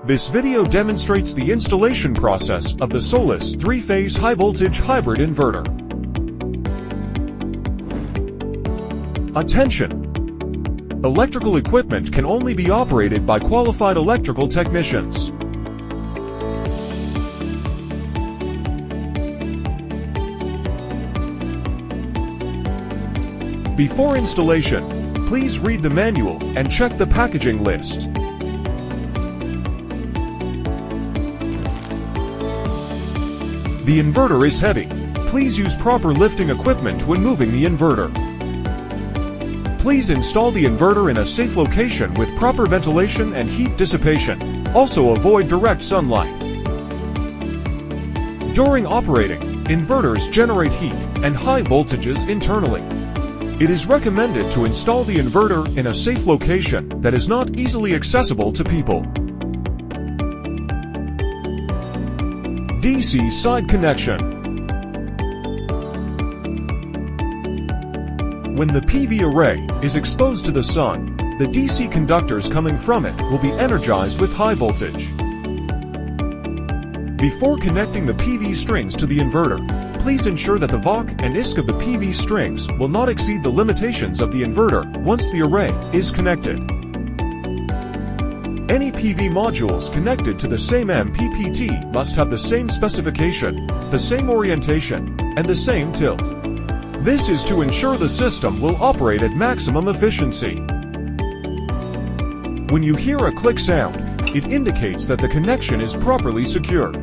This video demonstrates the installation process of the Solis 3-phase high-voltage hybrid inverter. Attention! Electrical equipment can only be operated by qualified electrical technicians. Before installation, please read the manual and check the packaging list. The inverter is heavy. Please use proper lifting equipment when moving the inverter. Please install the inverter in a safe location with proper ventilation and heat dissipation. Also avoid direct sunlight. During operating, inverters generate heat and high voltages internally. It is recommended to install the inverter in a safe location that is not easily accessible to people. DC side connection. When the PV array is exposed to the sun, the DC conductors coming from it will be energized with high voltage. Before connecting the PV strings to the inverter, please ensure that the VOC and ISC of the PV strings will not exceed the limitations of the inverter once the array is connected. Any PV modules connected to the same MPPT must have the same specification, the same orientation, and the same tilt. This is to ensure the system will operate at maximum efficiency. When you hear a click sound, it indicates that the connection is properly secured.